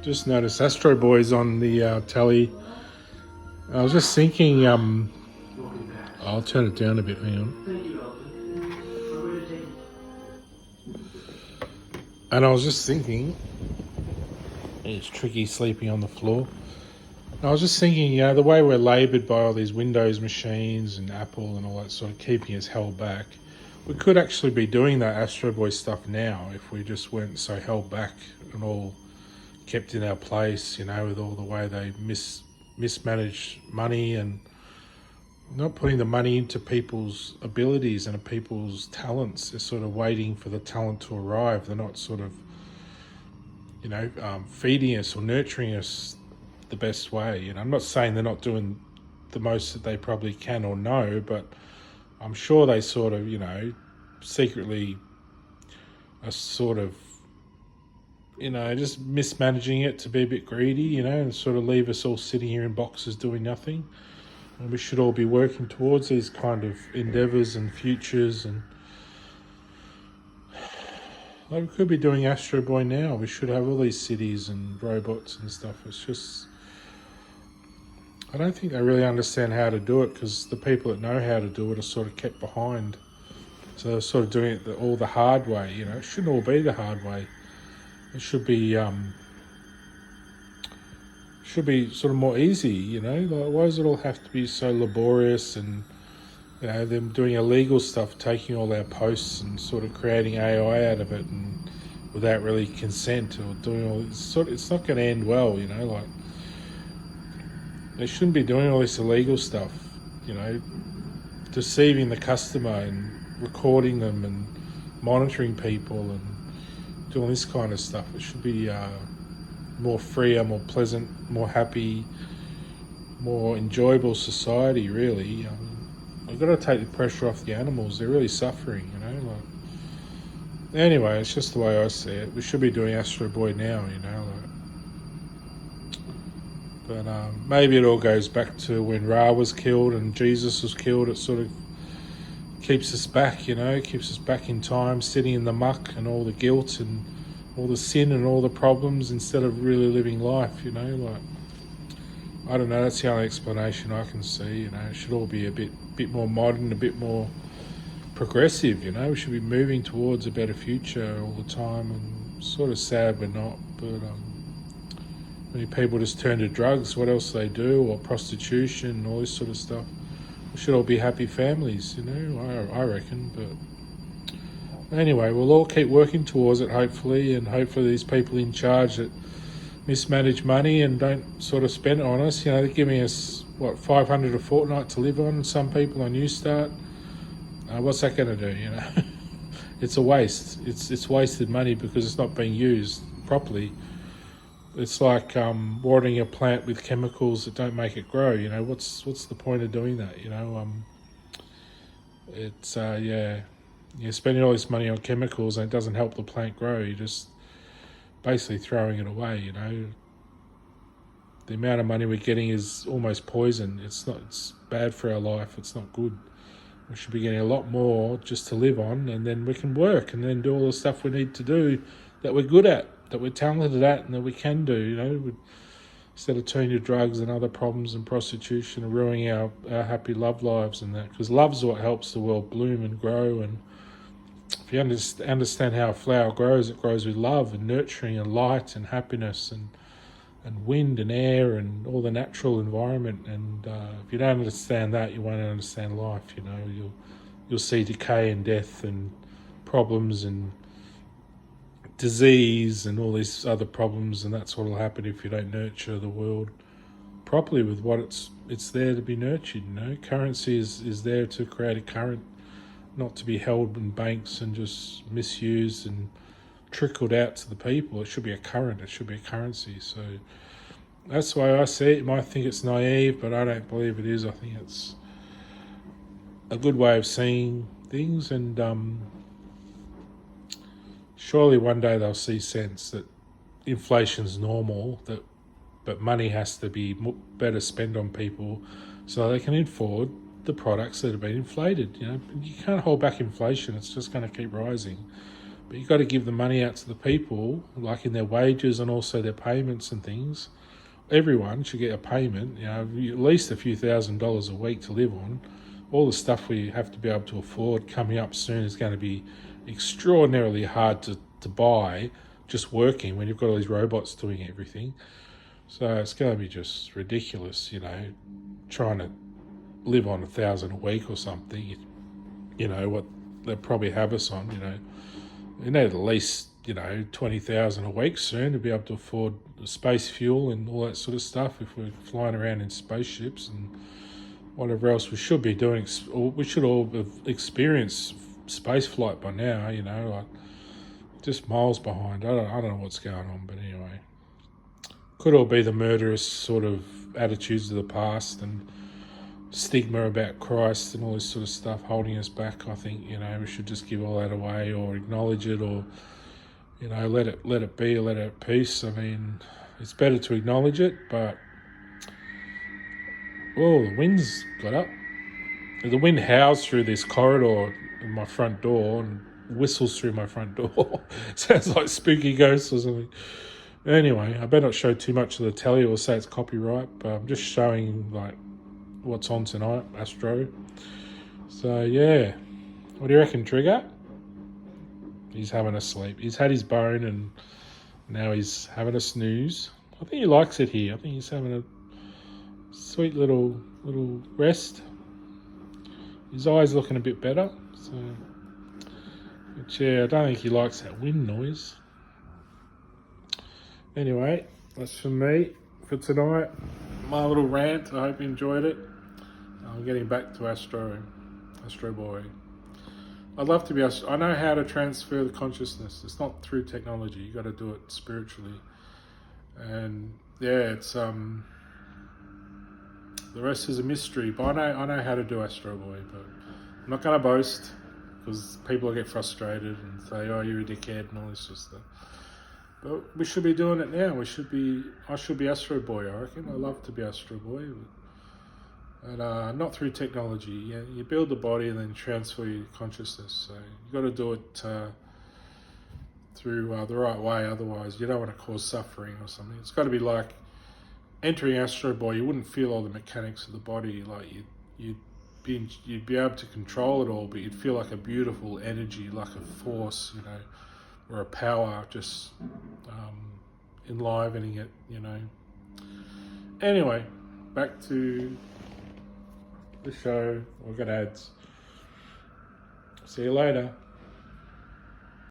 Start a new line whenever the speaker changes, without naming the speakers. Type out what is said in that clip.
Just noticed Astroboy's on the telly. I was just thinking, I'll turn it down a bit, hang on. And I was just thinking, it's tricky sleeping on the floor. And I was just thinking, the way we're laboured by all these Windows machines and Apple and all that sort of keeping us held back, we could actually be doing that Astroboy stuff now if we just weren't so held back and all kept in our place, with all the way they mismanage money and not putting the money into people's abilities and people's talents. They're sort of waiting for the talent to arrive. They're not sort of, feeding us or nurturing us the best way. I'm not saying they're not doing the most that they probably can or know, but I'm sure they sort of, secretly are sort of, just mismanaging it to be a bit greedy, and sort of leave us all sitting here in boxes doing nothing. And we should all be working towards these kind of endeavours and futures. And we could be doing Astro Boy now. We should have all these cities and robots and stuff. It's just, I don't think they really understand how to do it, because the people that know how to do it are sort of kept behind. So they're sort of doing it all the hard way. It shouldn't all be the hard way. It should be sort of more easy, like, why does it all have to be so laborious? And them doing illegal stuff, taking all our posts and sort of creating AI out of it, and without really consent, or doing all this it's not going to end well. Like, they shouldn't be doing all this illegal stuff, deceiving the customer and recording them and monitoring people and doing this kind of stuff. It should be more freer, more pleasant, more happy, more enjoyable society, really. We've got to take the pressure off the animals. They're really suffering, Anyway, it's just the way I see it. We should be doing Astro Boy now, But maybe it all goes back to when Ra was killed and Jesus was killed. It sort of keeps us back, keeps us back in time, sitting in the muck and all the guilt and all the sin and all the problems, instead of really living life, like, I don't know, that's the only explanation I can see. It should all be a bit more modern, a bit more progressive, we should be moving towards a better future all the time. And sort of sad we're not, but many people just turn to drugs, what else they do, or prostitution and all this sort of stuff. We should all be happy families, I reckon. But anyway, we'll all keep working towards it, hopefully, and hopefully these people in charge that mismanage money and don't sort of spend it on us, they're giving us, $500 a fortnight to live on, and some people on Newstart. What's that going to do, It's a waste. It's wasted money because it's not being used properly. It's like watering a plant with chemicals that don't make it grow. What's the point of doing that? It's you're spending all this money on chemicals and it doesn't help the plant grow. You're just basically throwing it away. The amount of money we're getting is almost poison. It's bad for our life. It's not good. We should be getting a lot more just to live on, and then we can work and then do all the stuff we need to do that we're good at, that we're talented at, and that we can do, instead of turning to drugs and other problems and prostitution and ruining our happy love lives and that. Because love's what helps the world bloom and grow. And if you understand how a flower grows, it grows with love and nurturing and light and happiness and wind and air and all the natural environment. And if you don't understand that, you won't understand life. You'll see decay and death and problems and disease and all these other problems, and that's what will happen if you don't nurture the world properly with what it's there to be nurtured. Currency is there to create a current, not to be held in banks and just misused and trickled out to the people. It should be a current. It should be a currency. So that's the way I see it. You might think it's naive, but I don't believe it is. I think it's a good way of seeing things, and surely one day they'll see sense that inflation's normal, but money has to be better spent on people so they can afford the products that have been inflated. You can't hold back inflation. It's just going to keep rising. But you've got to give the money out to the people, like in their wages and also their payments and things. Everyone should get a payment, at least a few $1,000s a week to live on. All the stuff we have to be able to afford coming up soon is going to be extraordinarily hard to buy just working when you've got all these robots doing everything. So it's going to be just ridiculous, trying to live on 1,000 a week or something. What they'll probably have us on, we need at least, 20,000 a week soon to be able to afford space fuel and all that sort of stuff if we're flying around in spaceships and whatever else we should be doing. We should all have experienced space flight by now, like just miles behind. I don't know what's going on, but anyway. Could all be the murderous sort of attitudes of the past and stigma about Christ and all this sort of stuff holding us back. I think, we should just give all that away or acknowledge it or, let it be or let it at peace. I mean, it's better to acknowledge it, but the wind's got up. The wind howls through this corridor in my front door and whistles through my front door. Sounds like spooky ghosts or something. Anyway, I better not show too much of the telly or say it's copyright, but I'm just showing like what's on tonight, Astro. So yeah, what do you reckon, Trigger? He's having a sleep. He's had his bone and now he's having a snooze. I think he likes it here. I think he's having a sweet little rest. His eyes looking a bit better. So, but yeah, I don't think he likes that wind noise. Anyway, that's from me for tonight. My little rant. I hope you enjoyed it. I'm getting back to Astroboy. I'd love to be I know how to transfer the consciousness. It's not through technology. You got to do it spiritually. And yeah, it's the rest is a mystery. But I know how to do Astroboy. But I'm not going to boast because people get frustrated and say, "Oh, you're a dickhead" and all this sort of stuff. But we should be doing it now. I should be Astroboy, I reckon. I love to be Astroboy. But not through technology. Yeah, you build the body and then transfer your consciousness. So you got to do it through the right way. Otherwise, you don't want to cause suffering or something. It's got to be like entering Astroboy. You wouldn't feel all the mechanics of the body. Like you'd be able to control it all, but you'd feel like a beautiful energy, like a force, or a power just enlivening it, Anyway, back to the show. We've got ads. See you later.